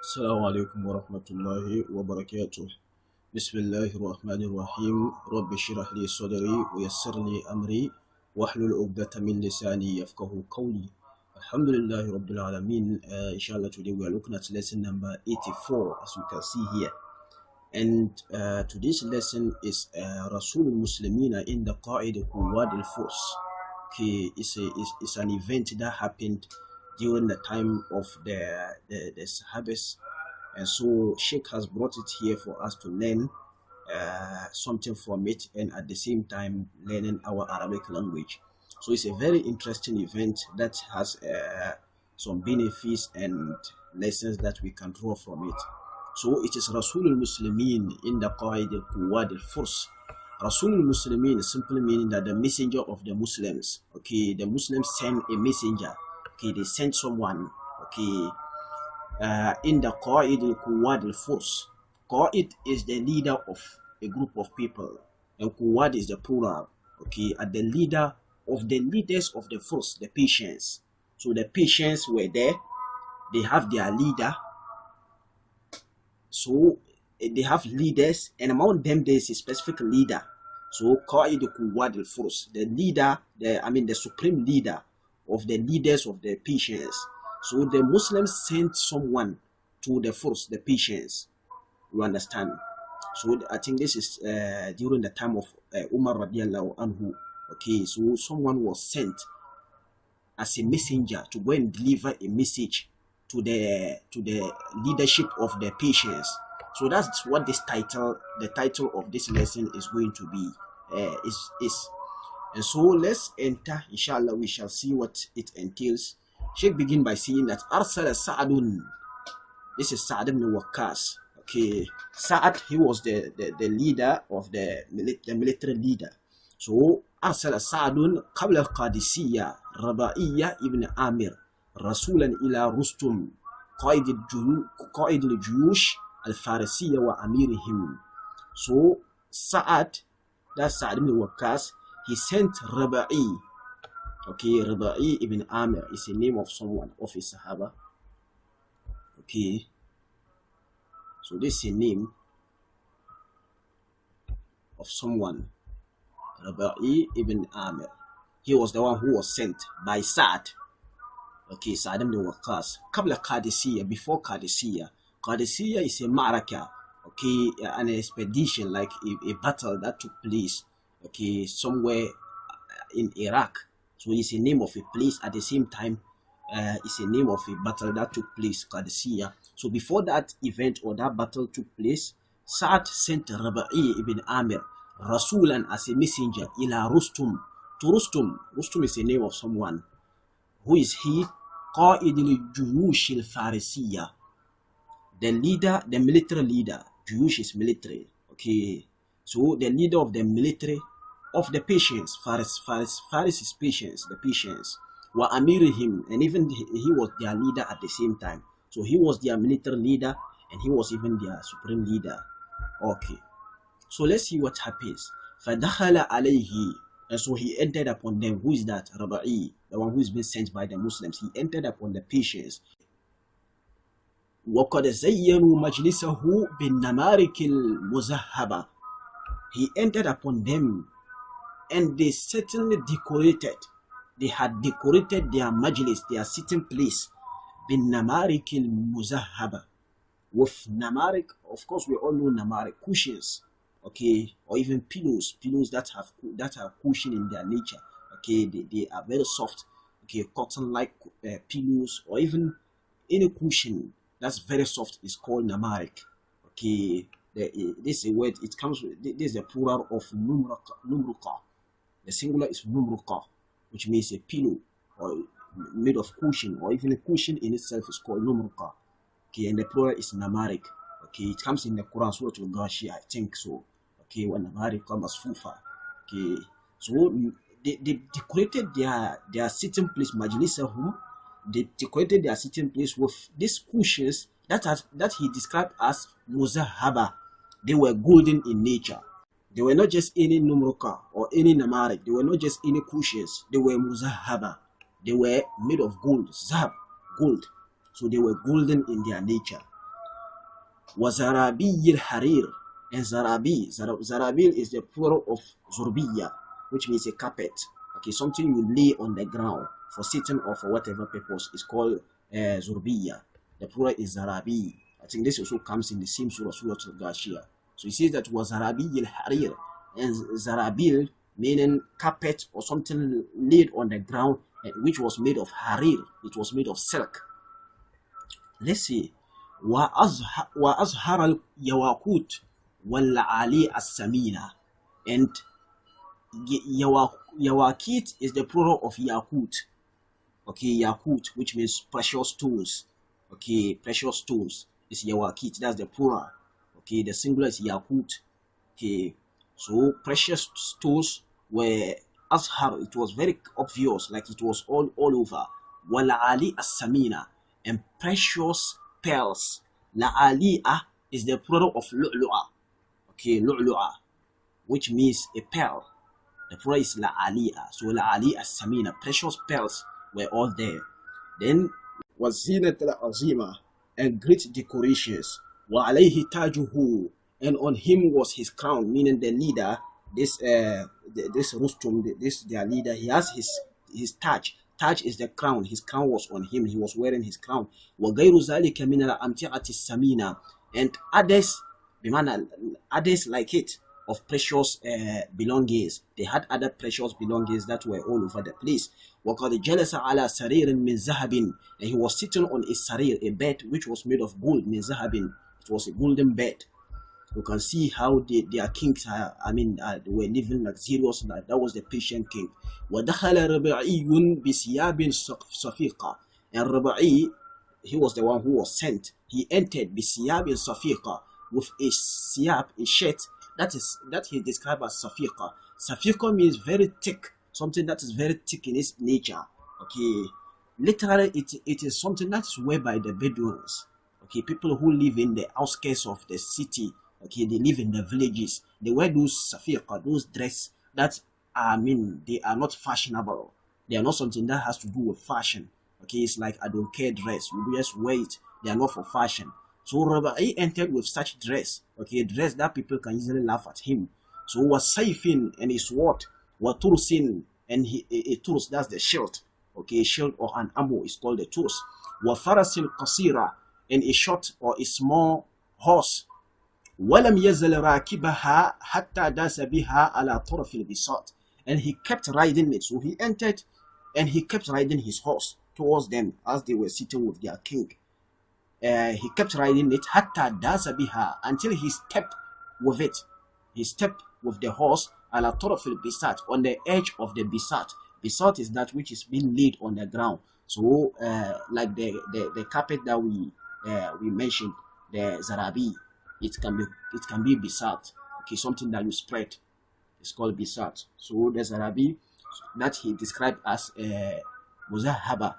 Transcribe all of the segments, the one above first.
السلام عليكم ورحمة الله وبركاته. بسم الله الرحمن الرحيم. رب اشرح لي صدري ويسر لي أمري واحلل عقدة من لساني يفقه قولي. Alhamdulillah Rabbil Alameen. Inshallah, today we are looking at lesson number 84, as you can see here. And today's lesson is Rasul Muslimina in the Qa'id Quwad al-Furs. Okay, it's an event that happened during the time of the Sahabas, and so Sheikh has brought it here for us to learn something from it, and at the same time learning our Arabic language. So it's a very interesting event that has some benefits and lessons that we can draw from it. So it is Rasulul Muslimin in the Qaid Quwad al-Furs. Rasulul Muslimin simply meaning that the messenger of the Muslims. Okay, the Muslims send a messenger. Okay, they sent someone. Okay, in the Qaid Quwad al-Furs. Qaid is the leader of a group of people, and Quwad is the plural. Okay, and the leader of the leaders of the Furs, the patients. So the patients were there. They have their leader. So they have leaders, and among them there is a specific leader. So Qaid Quwad al-Furs, the leader, the supreme leader of the leaders of the patients. So the Muslims sent someone to the Furs, the patients. You understand? So I think this is during the time of Umar radiallahu anhu. Okay, so someone was sent as a messenger to go and deliver a message to the leadership of the patients. So that's what the title of this lesson is going to be. And so let's enter. Inshallah, we shall see what it entails. Sheikh begin by saying that Arsala Sa'adun. This is Sa'ad ibn Waqqas. Okay, Sa'ad, he was the leader of the military leader. So أرسل سعد قبل القادسية ربائية ابن عامر رسولا إلى رستم قائد الجيوش الفارسية وأميرهم. So Sa'ad, that's Sa'ad ibn Waqqas, he sent Raba'i. Okay, Raba'i ibn Amir is the name of someone of his Sahaba. Okay, so this is the name of someone. Raba'i ibn Amir. He was the one who was sent by Sa'ad. Okay, Sa'ad ibn Waqqas. Qabla Qadisiyya, before Qadisiyya. Qadisiyya is a ma'raka. Okay, an expedition, like a battle that took place. Okay, somewhere in Iraq. So it's a name of a place. At the same time, it's a name of a battle that took place, Qadisiyya. So before that event or that battle took place, Sa'ad sent Raba'i ibn Amir Rasulan as a messenger ila Rustum, to Rustum. Rustum is the name of someone. Who is he? Qa'id al-Juyush al-Farisiyya, the leader, the military leader. Juyush is military. Okay, so the leader of the military of the patients. Faris is patients, the patients. Wa amirihim, and even he was their leader at the same time. So he was their military leader, and he was even their supreme leader. Okay, so let's see what happens. فَدَخَلَ عَلَيْهِ, and so he entered upon them. Who is that? Raba'i, the one who is being sent by the Muslims. He entered upon the patients. وَقَدْ زَيَّنُوا مَجْلِسَهُ بِالنَّمَارِكِ الْمُزَهَّبَةِ. He entered upon them, and they certainly decorated. They had decorated their majlis, their sitting place, بِالنَّمَارِكِ الْمُزَهَّبَةِ. With namarik, of course, we all know namarik, cushions, okay, or even pillows that are cushion in their nature. Okay, they are very soft. Okay, cotton-like pillows, or even any cushion that's very soft is called namarik. Okay, this is a word. It comes with this is the plural of numruqa. The singular is numruqa, which means a pillow or made of cushion, or even a cushion in itself is called numruqa. Okay, and the plural is namarik. Okay, it comes in the Quran, Surah Al-Ghashiyah, I think so. Okay, when namarik comes fufa. Okay, so they decorated their sitting place, majlisahum. They decorated their sitting place with these cushions that he described as muzahaba. They were golden in nature. They were not just any numruka or any namarik. They were not just any cushions. They were muzahaba. They were made of gold, zahab, gold. So they were golden in their nature. وَزَرَابِيِّ الْحَرِيرِ, and Zarabil is the plural of Zurbiya, which means a carpet. Okay, something you lay on the ground for sitting or for whatever purpose is called Zurbiya. The plural is Zarabi. I think this also comes in the same surah, Surah Al-Ghashiyah. So it says that was Zarabi al-Harir, and Zarabil meaning carpet or something laid on the ground, which was made of harir. It was made of silk. Let's see. وأزهر اليواقوت والعالي السمينة, and Yawakit is the plural of Yakut. Okay, Yakut, which means precious stones. Okay, precious stones is Yawakit. That's the plural. Okay, the singular is Yakut. Okay, so precious stones were Azhar. It was very obvious, like it was all over. Wala'ali as-samina, and precious pearls. La'ali'ah is the plural of lu'lu'a. Okay, lu'lu'a, which means a pearl. The plural is la'ali'ah. So la'ali as-samina, precious pearls were all there. Then wazinat al-azima, and great decorations. Wa alayhi tajuhu, and on him was his crown, meaning the leader. This Rustum, their leader, he has his taj. Taj is the crown. His crown was on him. He was wearing his crown. Wa ghayru zalika min al-amti'ati as-samina, and others like it, of precious belongings. They had other precious belongings that were all over the place. وَقَدْ جَلَسَ عَلَى سَرِيرٍ مِنْ ذَهَبٍ, and he was sitting on a sarir, a bed which was made of gold. مِنْ ذَهَبٍ, it was a golden bed. You can see how their kings, they were living luxurious life. That was the Persian king. وَدَخَلَ رَبَعِيٌّ بِسِيَابٍ صَفِيقَةٍ, and Raba'i, he was the one who was sent. He entered بِسِيَابٍ صَفِيقَةٍ, with a siyab, a shirt that he described as safiqa. Safiqa means very thick, something that is very thick in its nature. Okay, literally it is something that is worn by the Bedouins. Okay, people who live in the outskirts of the city. Okay, they live in the villages. They wear those safiqa, those dress that they are not fashionable. They are not something that has to do with fashion. Okay, it's like I don't care dress. You just wear it. They are not for fashion. So Raba'i entered with such dress, okay, dress that people can easily laugh at him. So was Saifin, and his sword, was Tursin, and a Turs, that's the shield. Okay, a shield or an ammo is called a Turs. Was Farasin Qasira, and a short or a small horse. Walam yazal rakibaha hatta dasa biha ala tarfil bisat, and he kept riding it. So he entered, and he kept riding his horse towards them as they were sitting with their king. He kept riding it hatta dasa biha, until he stepped with it. He stepped with the horse ala tarfil bisat, on the edge of the bisat. Bisat is that which is being laid on the ground. So like the carpet that we mentioned, the zarabi, it can be bisat. Okay, something that you spread. It's called bisat. So the zarabi that he described as muzahaba.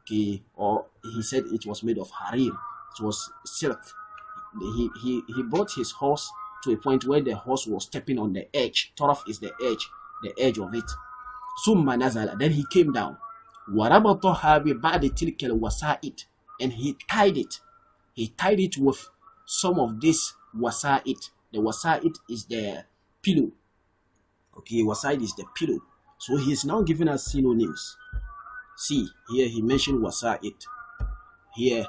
Okay, or he said it was made of harir. It was silk. He brought his horse to a point where the horse was stepping on the edge. Taraf is the edge of it. Summa nazala, then he came down. Warabataha bi ba'di tilka al-wasa'id, and he tied it. He tied it with some of this wasa'id. The wasa'id is the pillow. Okay, wasa'id is the pillow. So he is now giving us synonyms. See, here he mentioned wasa'id. Here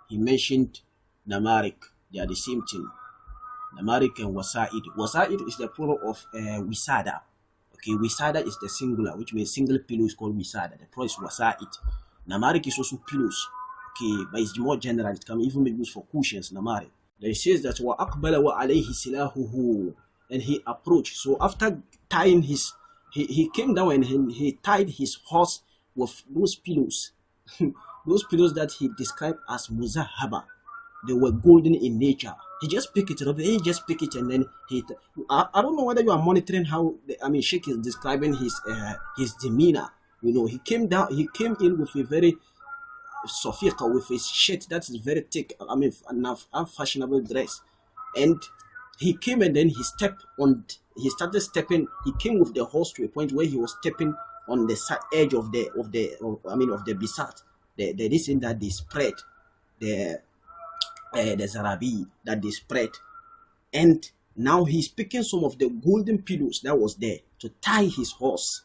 he mentioned namarik. They are the same thing. Namarik and wasa'id. Wasa'id is the plural of wisada. Okay, wisada is the singular, which means single pillow is called wisada. The plural is wasa'id. Namarik is also pillows. Okay, but it's more general. It can even be used for cushions. Namarik. Then it says that wa aqbala wa alayhi silahuhu, and he approached. So after tying he came down and he tied his horse with those pillows. Those pillows that he described as muzahaba. They were golden in nature. He just picked it up. He just picked it, and then I don't know whether you are monitoring how Sheikh is describing his demeanor. You know, he came in with a very safiqa, with a shirt that is very thick. Unfashionable dress, and he came and then he started stepping. He came with the horse to a point where he was stepping on the edge of the bisat. The reason that they spread the the zarabi that they spread. And now he's picking some of the golden pillows that was there to tie his horse.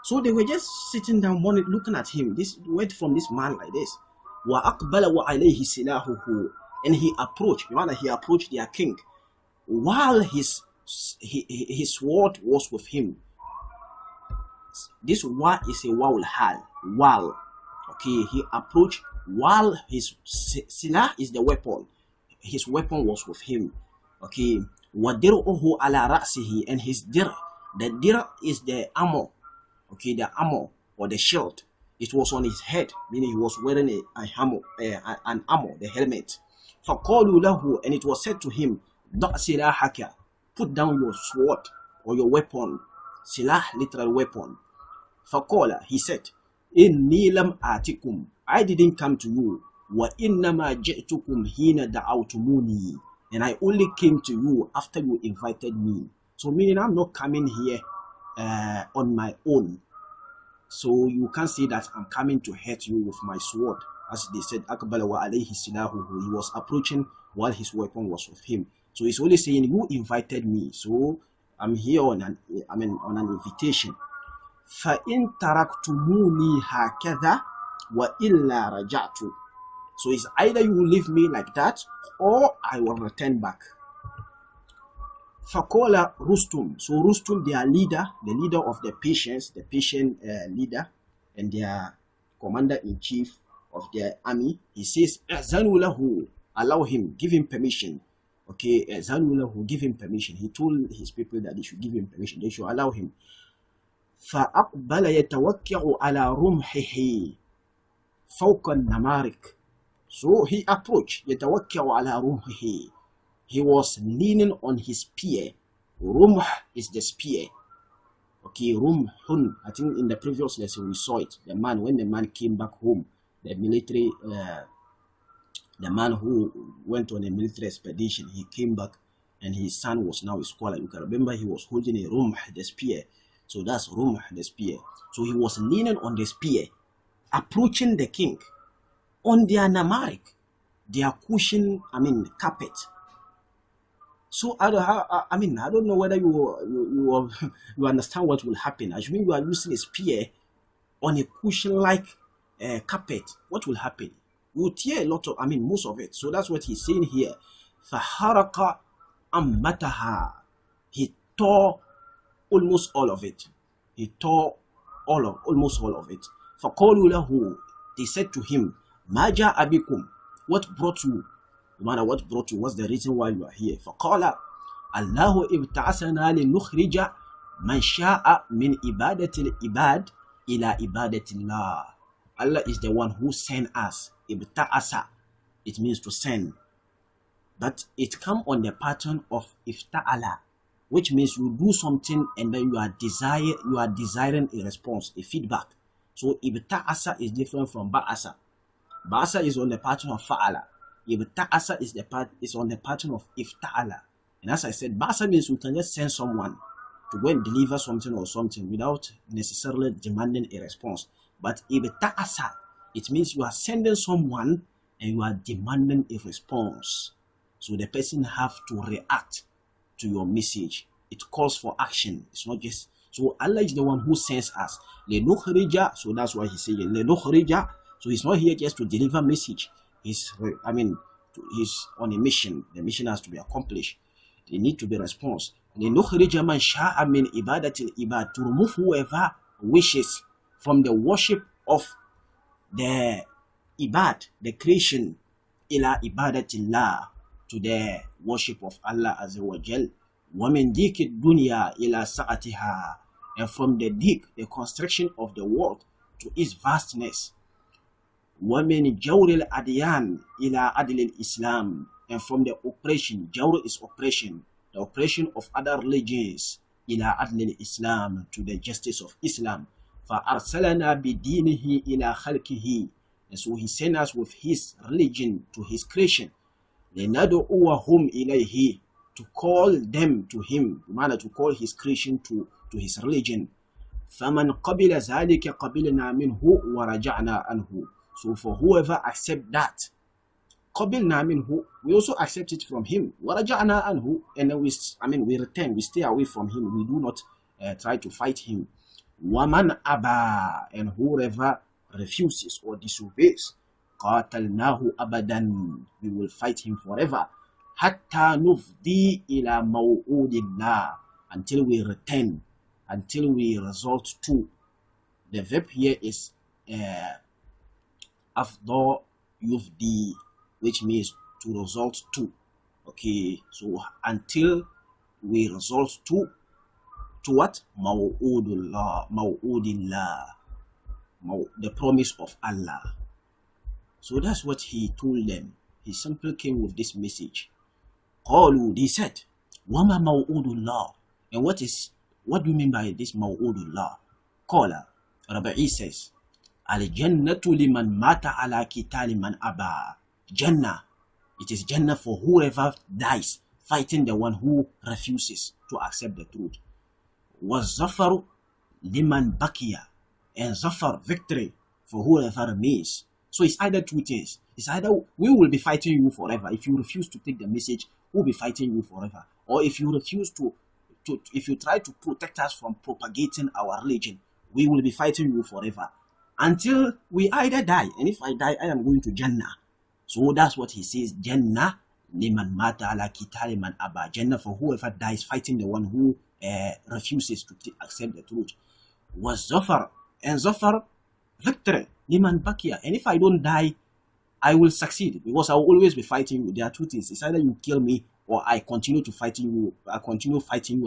So they were just sitting down, looking at him. This went from this man like this. وَأَقْبَلَ وَعَلَيْهِ سِلَاهُهُ. And he approached their king, while his sword was with him. This wa is a wawul hal. While. Okay, he approached while his silah is the weapon. His weapon was with him. Okay. وَدِرْءُهُ عَلَى رَأْسِهِ. And his dir. The dir is the armor. Okay, the armor or the shield. It was on his head, meaning he was wearing an armor, the helmet. فَقَالُوا لَهُ. And it was said to him, دَعْ سِلَاحَكَ. Put down your sword or your weapon. Silah, literal weapon. فَقَالَ. He said, إِنِّي لَمْ آتِكُمْ. I didn't come to you. وَإِنَّمَا جِئْتُكُمْ هِينَ دَعَوْتُمُونِي. And I only came to you after you invited me. So meaning I'm not coming here on my own. So you can't say that I'm coming to hurt you with my sword. As they said, Akbala wa alayhi silahuhu. He was approaching while his weapon was with him. So he's only saying, you invited me. So I'm here on an invitation. فَإِن تَرَكْتُمُونِي هَكَذَا وَإِلَّا رَجَعْتُ. So it's either you will leave me like that or I will return back. Fakola Rustum. So Rustum, their leader, the leader of the patient leader, and their commander-in-chief of their army, he says, "Azanu lahu." Allow him, give him permission. Okay, Azanu lahu, give him permission. He told his people that they should give him permission. They should allow him. فَأَقْبَلَ يَتَوَكَّعُ عَلَى رُمْحِهِ فَوْقَ النَّمَارِكِ. So he approached. يَتَوَكَّعُ عَلَى رُمْحِهِ. He was leaning on his spear. Rumh is the spear. Okay, rumhun. I think in the previous lesson we saw it. When the man came back home, the military, the man who went on a military expedition, he came back and his son was now a scholar. You can remember he was holding a rumh, the spear. So that's rumh, the spear. So he was leaning on the spear, approaching the king on their namarik, their cushion, carpet. So I don't know whether you understand what will happen. Assuming you are using a spear on a cushion-like carpet, what will happen? You will tear a lot of, most of it. So that's what he's saying here. فَحَرَقَ أَمَّتَهَا. He tore almost all of it. He tore almost all of it. فَقَالُوا لَهُ. They said to him, مَا جَاءَ بِكُمْ. What brought you? No matter what brought you, what's the reason why you are here? فَقَالَ اللَّهُ ابْتَعَثَنَا لِنُخْرِجَ مَنْ شَاءَ مِنْ إِبَادَةِ الْإِبَادِ إِلَى إِبَادَةِ اللَّهِ. Allah is the one who sent us. Ibta'asa. It means to send. But it comes on the pattern of ifta'ala, which means you do something and then you are desiring a response, a feedback. So ibta'asa is different from ba'asa. Ba'asa is on the pattern of fa'ala. Ibta'asa is on the pattern of ifta'ala. And as I said, ba'asa means you can just send someone to go and deliver something without necessarily demanding a response. But ibta'asa, it means you are sending someone and you are demanding a response. So the person have to react to your message. It calls for action. It's not just. So Allah is the one who sends us. Lenukhrija. So that's why he's saying lenukhrija. So he's not here just to deliver message. He's on a mission. The mission has to be accomplished. They need to be response. Lenukhrija man sha'a min ibadatil ibad. To remove whoever wishes from the worship of the ibad, the creation, ila ibadatillah, to the worship of Allah Azza wa Jal. وَمِنْ دِيكِ الدُّنْيَا إِلَى سَعَتِهَا. And from the the construction of the world, to its vastness. وَمِنْ جَوْرِ الْأَدْيَانِ إِلَى عَدْلِ الْإِسْلَامِ. And from the oppression, jawr is oppression, the oppression of other religions, إِلَى عَدْلِ الْإِسْلَامِ, to the justice of Islam. فَأَرْسَلَنَا بِدِينِهِ إِلَى خَلْقِهِ. And so he sent us with his religion to his creation. لِنَدْعُوَهُمْ إِلَيْهِ. To call them to him, to call his creation to his religion. فَمَنْ قَبِلَ ذَلِكَ قَبِلْنَا مِنْهُ وَرَجَعْنَا عَنْهُ. So for whoever accept that, قبلنا منه, we also accept it from him. ورجعنا عنه, and then we return, we stay away from him, we do not try to fight him. وَمَنْ أَبَى, and whoever refuses or disobeys, قَاتَلْنَاهُ أَبَدًا, we will fight him forever. حَتَّى نُفْضِي إِلَى مَوْعُودِ اللَّهِ, until we return, until we resort to. The verb here is after yufdi, which means to result to. Okay, so until we result to what? Maw'udullah, the promise of Allah. So that's what he told them. He simply came with this message. Qalu, they said, Wama maw'udullah. And what do you mean by this maw'udullah? Qala, Rabi'i says, Al-jannatu liman mata ala kitali man aba. Jannah, it is Jannah for whoever dies fighting the one who refuses to accept the truth. Was Zafar liman bakiya, and Zafar, victory, for whoever remains. So it's either two things. It's either we will be fighting you forever. If you refuse to take the message, we'll be fighting you forever. Or if you refuse if you try to protect us from propagating our religion, we will be fighting you forever. Until we either die. And if I die, I am going to Jannah. So that's what he says. Jannah liman mata ala kitali man aba. Jannah for whoever dies fighting the one who refuses to accept the truth. Was Zafar, and Zafar, victory liman bakiya. And if I don't die, I will succeed, because I will always be fighting you. There are two things. It's either you kill me or I continue fighting you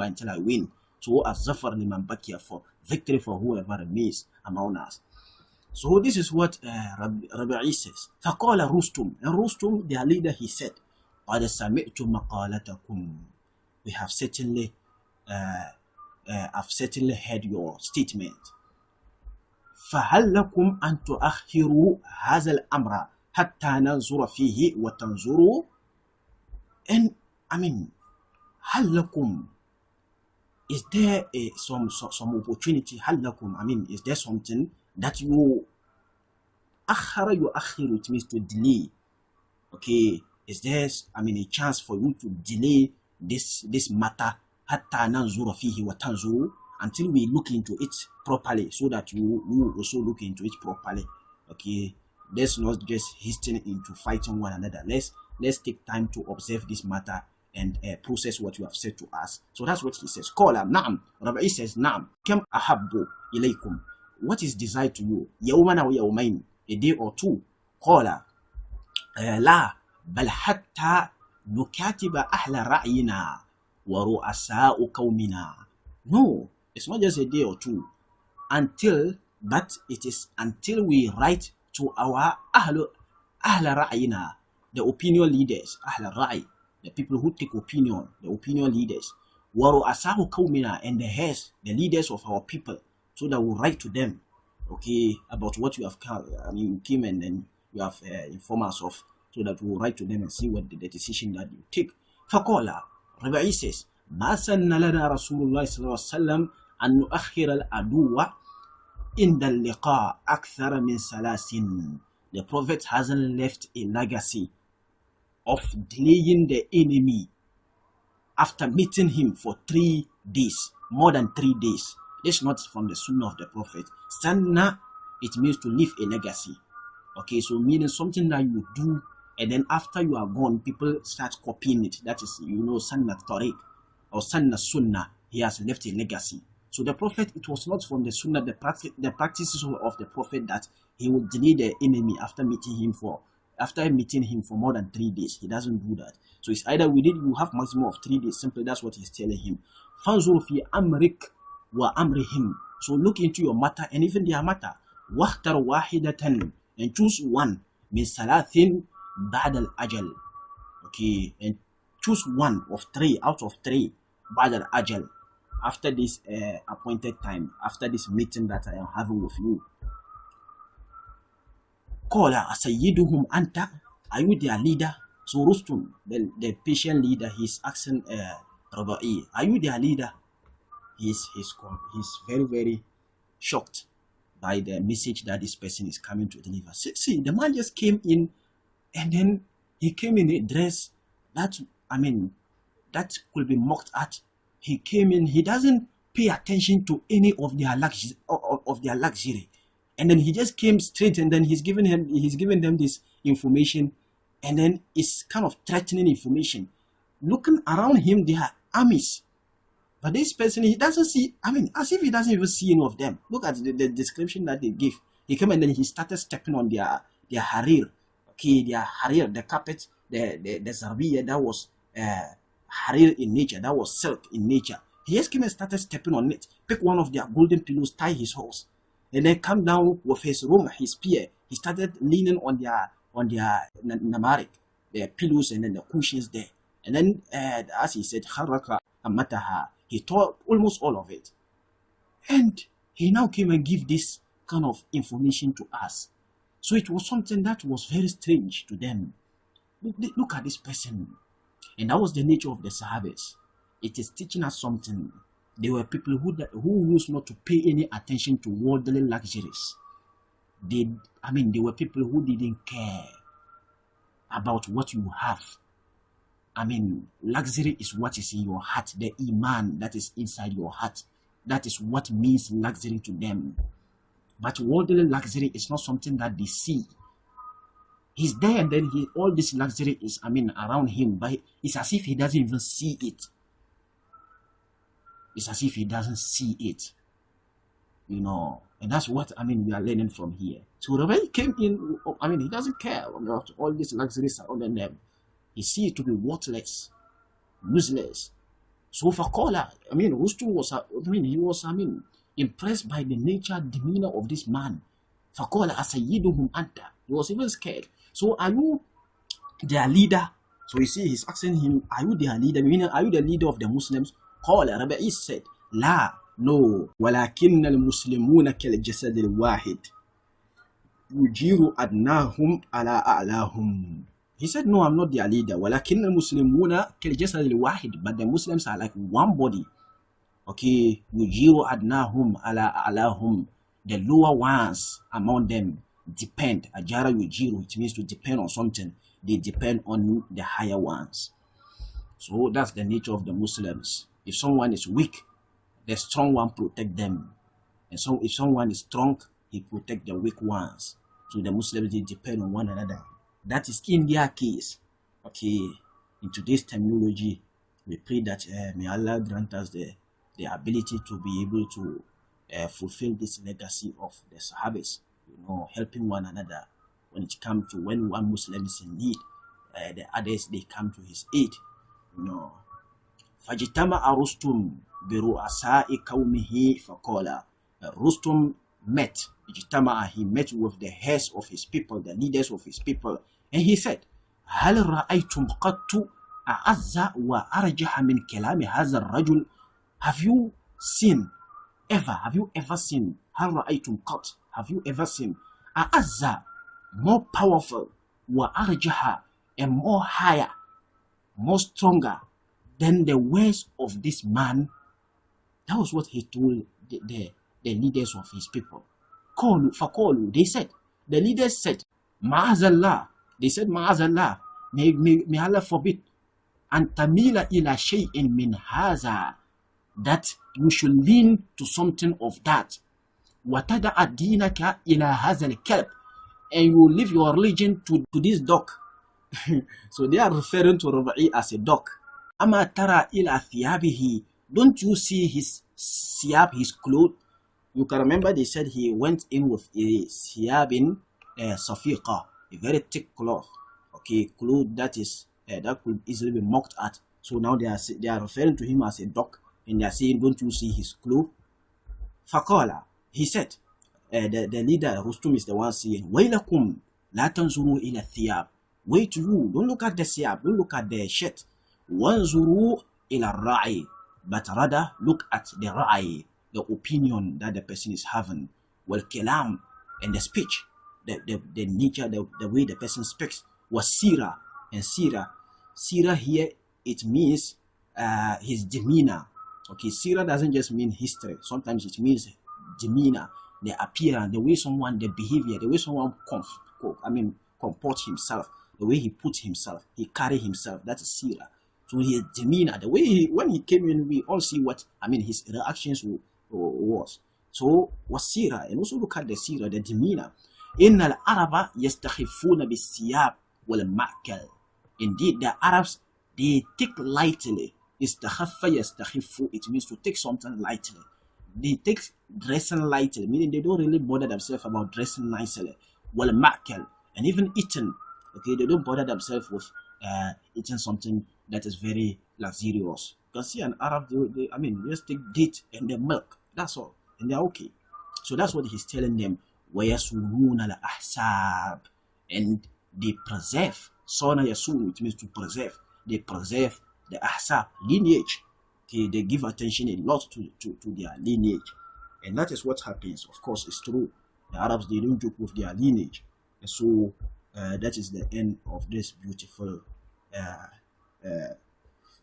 until I win. So as Zafar liman bakiya, for victory for whoever remains among us. So this is what Rabi'i says. فَقَالَ Rustum, and Rustum, their leader, he said, قَدْ سَمِعْتُ مَقَالَتَكُمْ, we have certainly heard your statement. فَهَلْ لَكُمْ أَن تُؤَخِّرُوا هَذَا الْأَمْرَ حَتَّى نَنْظُرَ فِيهِ وَتَنْظُرُوا. And هَلْ لَكُمْ, is there some opportunity? هَلْ لَكُمْ, is there something that you akhiru, it means to delay. Okay, is there a chance for you to delay this matter hatta nanzura fihi wa tanzuru, until we look into it properly, so that you also look into it properly. Okay, let's not just hasten into fighting one another. Let's take time to observe this matter and process what you have said to us. So that's what he says. Qala na'am, Rabi'i says na'am, kam ahabbu ilaykum, what is desired to you? Yawman aw yawmain, a day or two. Qala la bal hatta nukatiba ahla ra'yina wa ru'asa'u qawmina. No, it's not just a day or two, but it is until we write to our ahla ra'yina, the opinion leaders, ahla ra'i, the people who take opinion, the opinion leaders, wa ru'asa'u qawmina, and the heads, the leaders of our people, so that we'll write to them, okay, about what you have came and then you have informed us of, so that we'll write to them and see what the decision that you take. فَقَالَ, Rabi'i says, مَا سَنَّ لَنَا رَسُولُ اللَّهِ صَلَّى اللَّهُ عَلَيْهِ وَسَلَّمَ أَن نُؤَخِّرَ الْعَدُوَّ إِنْدَ اللِّقَاءِ أَكْثَرَ مِنْ ثَلَاثٍ. The Prophet hasn't left a legacy of delaying the enemy after meeting him for 3 days, more than 3 days. This is not from the Sunnah of the Prophet. Sunnah, it means to leave a legacy. Okay, so meaning something that you do, and then after you are gone, people start copying it. That is, Sunnah Tariq or Sunnah. He has left a legacy. So the Prophet, it was not from the Sunnah, the practices of the Prophet, that he would delay the enemy after meeting him for more than 3 days. He doesn't do that. So it's either you have maximum of 3 days. Simply, that's what he's telling him. فَانْظُرْ فِي أَمْرِكَ وَأَمْرِهِمْ. So look into your matter and even their matter. وَاخْتَرْ وَاحِدَةً, and choose one. مِنْ ثَلَاثٍ بَعْدَ الْأَجَلِ. Okay, and choose one of 3 out of 3 بعد الأجل, after this appointed time, after this meeting that I am having with you. قَالَ أَسَيِّدُهُمْ أَنْتَ, are you their leader? So Rustum, the patient leader, he's asking Rabi'i, are you their leader? He's very, very shocked by the message that this person is coming to deliver. See, the man just came in, and then he came in a dress that, that could be mocked at. He came in, he doesn't pay attention to any of their luxury. And then he just came straight, and then he's giving them this information, and then it's kind of threatening information. Looking around him, there are armies. But this person, he doesn't see, as if he doesn't even see any of them. Look at the description that they give. He came and then he started stepping on their harir. Okay, their harir, the carpet, the zarbiya, that was harir in nature, that was silk in nature. He just came and started stepping on it, pick one of their golden pillows, tie his horse, and then come down with his room, his spear. He started leaning on their namarik, their pillows, and then the cushions there. And then, as he said, kharaka amataha, he tore almost all of it. And he now came and gave this kind of information to us. So it was something that was very strange to them. Look at this person. And that was the nature of the Sahabas. It is teaching us something. They were people who used not to pay any attention to worldly luxuries. They were people who didn't care about what you have. Luxury is what is in your heart, the iman that is inside your heart. That is what means luxury to them. But worldly luxury is not something that they see. He's there, and then all this luxury is, around him, but it's as if he doesn't even see it. It's as if he doesn't see it. And that's what, we are learning from here. So Rabbi came in, he doesn't care about all these luxuries around them. He sees it to be worthless, useless. So Fakola, Rustum was, he was, impressed by the nature, demeanor of this man. Fakola asayiduhum anta. He was even scared. So are you their leader? So you see, he's asking him, are you their leader? Meaning, are you the leader of the Muslims? Qala, Rabbi said, La, no. Walakin al-Muslimuna kal-jasad al-wahid. Yujiru adnahum ala a'lahum. He said, no, I'm not their leader. Walakin al-Muslimuna kal-jasad al-wahid. But the Muslims are like one body. Okay, yujiru adnahum ala a'lahum. The lower ones among them depend. Ajara yujiru, it means to depend on something. They depend on the higher ones. So that's the nature of the Muslims. If someone is weak, the strong one protect them. And so if someone is strong, he protect the weak ones. So the Muslims, they depend on one another. That is in their case. Okay, in today's terminology, we pray that may Allah grant us the ability to be able to fulfill this legacy of the Sahabas, helping one another when it comes to when one Muslim is in need, the others, they come to his aid. Fajitama Rustum biru asai kaumihi fakola. Rustum met. He met with the heads of his people, the leaders of his people, and he said, Hal ra'aytum qattu a'azza wa arjaha min kalami hadha ar-rajul. Have you ever seen, Hal ra'aytum qat, have you ever seen a'azza, more powerful, wa arjaha, and more higher, more stronger than the words of this man? That was what he told the leaders of his people. Fakolu, they said, the leaders said, Ma'azallah, they said, Ma'azallah, may Allah forbid, and tamila ila shay'in min haza, that you should lean to something of that. Watada adinaka ila hazal kelp, and you leave your religion to this dog. So they are referring to Rabi'i as a dog. Ama tara ila thiyabihi, don't you see his siyab, his clothes? You can remember they said he went in with a siyabin safiqa, a very thick cloth. Okay, cloth that is that could easily be mocked at. So now they are referring to him as a dog, and they are saying, don't you see his cloth? Faqala, he said, the leader Rustum is the one saying, Wailakum la tanzuru ila thiyab. Wait, you don't look at the siyab, don't look at the shirt. Wanzuru ila ra'i, but rather look at the ra'i, the opinion that the person is having. Well, kalam, and the speech, the nature, the way the person speaks. Was sira, and sira here, it means his demeanor. Okay, sira doesn't just mean history. Sometimes it means demeanor, the appearance, the way someone, the behavior, the way someone comports himself. the way he put himself, he carried himself, that is seerah. So his demeanor, the way when he came in, we all see what, his reactions was. So was seerah, and also look at the seerah, the demeanor. إن العرب يستخفون بالثياب والمأكل. Indeed, the Arabs, they take lightly. استخف يستخف, it means to take something lightly. They take dressing lightly, meaning they don't really bother themselves about dressing nicely. والمأكل, and even eating. Okay, they don't bother themselves with eating something that is very luxurious. You can see an Arab, they just take date and the milk. That's all, and they're okay. So that's what he's telling them. وَيَسُونُ الْأَحْسَابِ, and they preserve. Sona yasun, it means to preserve. They preserve the ahsab, lineage. Okay, they give attention a lot to their lineage. And that is what happens. Of course, it's true. The Arabs, they don't joke with their lineage. And so that is the end of this beautiful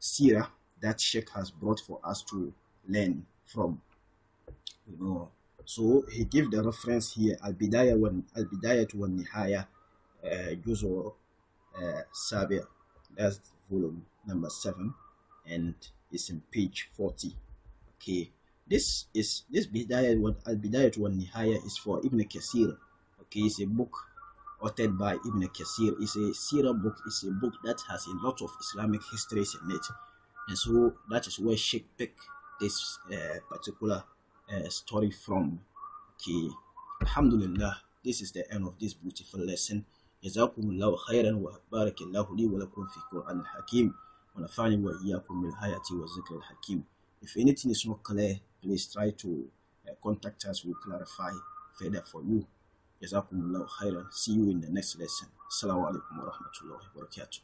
seerah that Sheikh has brought for us to learn from. So he gave the reference here, Al-Bidayah wa Nihaya, Juz'u Sabi', that's volume number 7, and it's in page 40. Okay, this Bidayah wa Nihaya is for Ibn Kathir. Okay, it's a book authored by Ibn Kathir. It's a seerah book. It's a book that has a lot of Islamic histories in it, and so that is where Sheikh picked this particular story from. Okay, alhamdulillah, this is the end of this beautiful lesson. جزاكم الله خيرا وبارك الله لي ولكم في القرآن الحكيم ونفعني وإياكم بالآيات والذكر الحكيم. If anything is not clear, please try to contact us. We'll clarify further for you. جزاكم الله خيرا. See you in the next lesson. Assalamu alaikum wa rahmatullahi wa barakatuh.